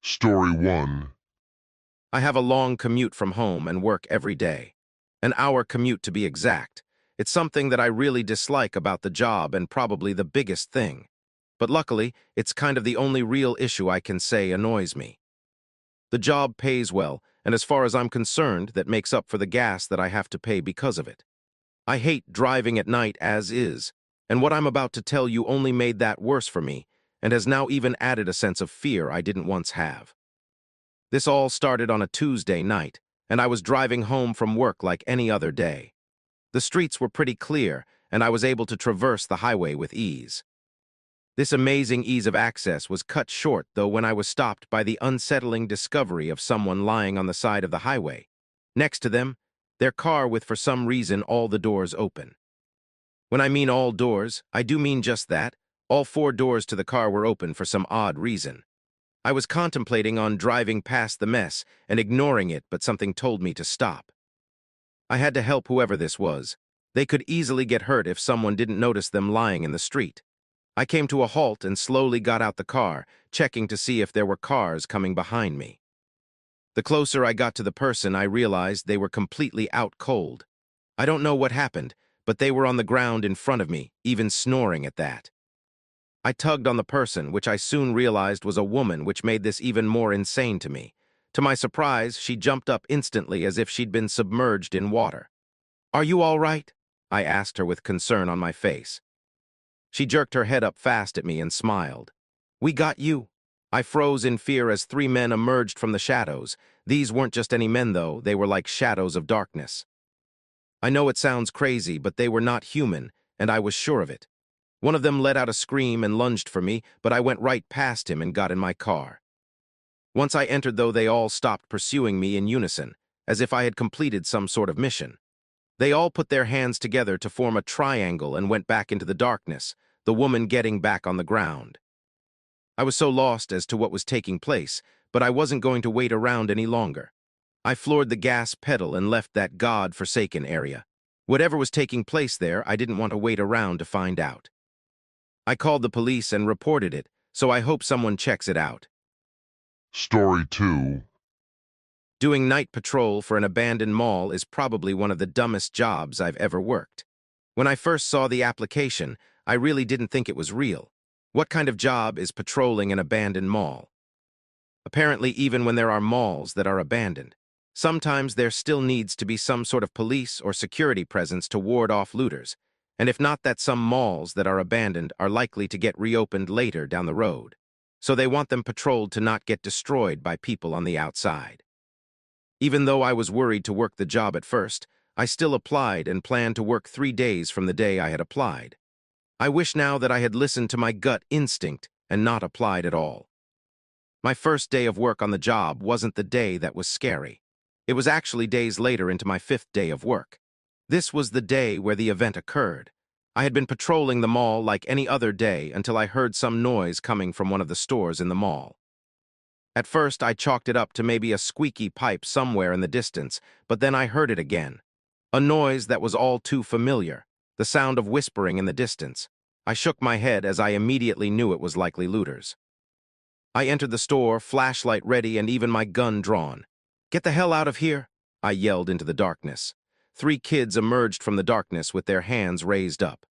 Story 1. I have a long commute from home and work every day. An hour commute to be exact. It's something that I really dislike about the job and probably the biggest thing. But luckily, it's kind of the only real issue I can say annoys me. The job pays well, and as far as I'm concerned, that makes up for the gas that I have to pay because of it. I hate driving at night as is, and what I'm about to tell you only made that worse for me, and has now even added a sense of fear I didn't once have. This all started on a Tuesday night, and I was driving home from work like any other day. The streets were pretty clear, and I was able to traverse the highway with ease. This amazing ease of access was cut short, though, when I was stopped by the unsettling discovery of someone lying on the side of the highway. Next to them, their car with, for some reason, all the doors open. When I mean all doors, I do mean just that. All four doors to the car were open for some odd reason. I was contemplating on driving past the mess and ignoring it, but something told me to stop. I had to help whoever this was. They could easily get hurt if someone didn't notice them lying in the street. I came to a halt and slowly got out the car, checking to see if there were cars coming behind me. The closer I got to the person, I realized they were completely out cold. I don't know what happened, but they were on the ground in front of me, even snoring at that. I tugged on the person, which I soon realized was a woman, which made this even more insane to me. To my surprise, she jumped up instantly as if she'd been submerged in water. "Are you all right?" I asked her with concern on my face. She jerked her head up fast at me and smiled. "We got you." I froze in fear as three men emerged from the shadows. These weren't just any men, though. They were like shadows of darkness. I know it sounds crazy, but they were not human, and I was sure of it. One of them let out a scream and lunged for me, but I went right past him and got in my car. Once I entered, though, they all stopped pursuing me in unison, as if I had completed some sort of mission. They all put their hands together to form a triangle and went back into the darkness, the woman getting back on the ground. I was so lost as to what was taking place, but I wasn't going to wait around any longer. I floored the gas pedal and left that god-forsaken area. Whatever was taking place there, I didn't want to wait around to find out. I called the police and reported it, so I hope someone checks it out. Story 2. Doing night patrol for an abandoned mall is probably one of the dumbest jobs I've ever worked. When I first saw the application, I really didn't think it was real. What kind of job is patrolling an abandoned mall? Apparently, even when there are malls that are abandoned, sometimes there still needs to be some sort of police or security presence to ward off looters, and if not, that some malls that are abandoned are likely to get reopened later down the road. So they want them patrolled to not get destroyed by people on the outside. Even though I was worried to work the job at first, I still applied and planned to work 3 days from the day I had applied. I wish now that I had listened to my gut instinct and not applied at all. My first day of work on the job wasn't the day that was scary. It was actually days later into my 5th day of work. This was the day where the event occurred. I had been patrolling the mall like any other day until I heard some noise coming from one of the stores in the mall. At first, I chalked it up to maybe a squeaky pipe somewhere in the distance, but then I heard it again. A noise that was all too familiar, the sound of whispering in the distance. I shook my head as I immediately knew it was likely looters. I entered the store, flashlight ready and even my gun drawn. "Get the hell out of here!" I yelled into the darkness. 3 kids emerged from the darkness with their hands raised up.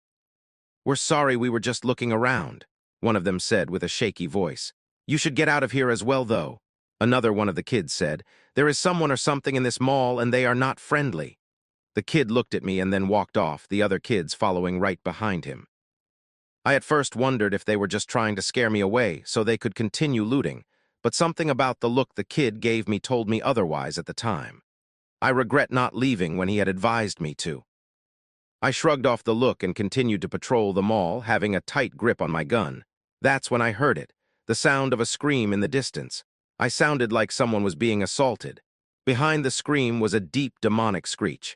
"We're sorry, we were just looking around," one of them said with a shaky voice. "You should get out of here as well, though," another one of the kids said. "There is someone or something in this mall and they are not friendly." The kid looked at me and then walked off, the other kids following right behind him. I at first wondered if they were just trying to scare me away so they could continue looting, but something about the look the kid gave me told me otherwise at the time. I regret not leaving when he had advised me to. I shrugged off the look and continued to patrol the mall, having a tight grip on my gun. That's when I heard it, the sound of a scream in the distance. I sounded like someone was being assaulted. Behind the scream was a deep demonic screech.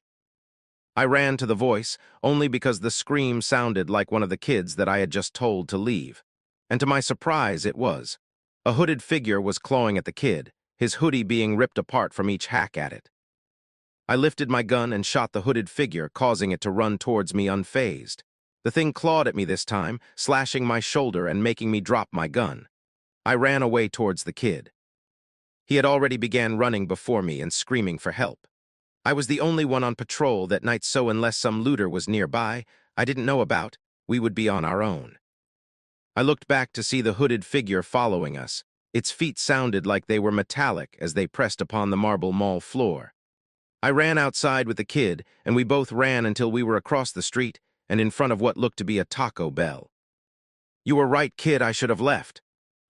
I ran to the voice, only because the scream sounded like one of the kids that I had just told to leave. And to my surprise, it was. A hooded figure was clawing at the kid, his hoodie being ripped apart from each hack at it. I lifted my gun and shot the hooded figure, causing it to run towards me unfazed. The thing clawed at me this time, slashing my shoulder and making me drop my gun. I ran away towards the kid. He had already began running before me and screaming for help. I was the only one on patrol that night, so unless some looter was nearby I didn't know about, we would be on our own. I looked back to see the hooded figure following us. Its feet sounded like they were metallic as they pressed upon the marble mall floor. I ran outside with the kid, and we both ran until we were across the street and in front of what looked to be a Taco Bell. "You were right, kid, I should have left."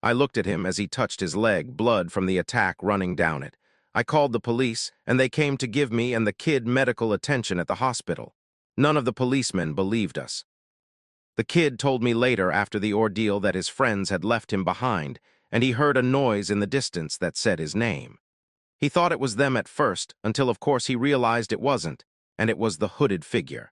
I looked at him as he touched his leg, blood from the attack running down it. I called the police, and they came to give me and the kid medical attention at the hospital. None of the policemen believed us. The kid told me later after the ordeal that his friends had left him behind, and he heard a noise in the distance that said his name. He thought it was them at first, until of course he realized it wasn't, and it was the hooded figure.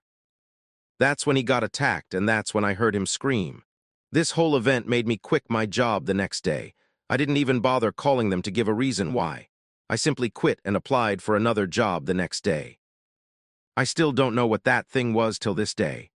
That's when he got attacked, and that's when I heard him scream. This whole event made me quit my job the next day. I didn't even bother calling them to give a reason why. I simply quit and applied for another job the next day. I still don't know what that thing was till this day.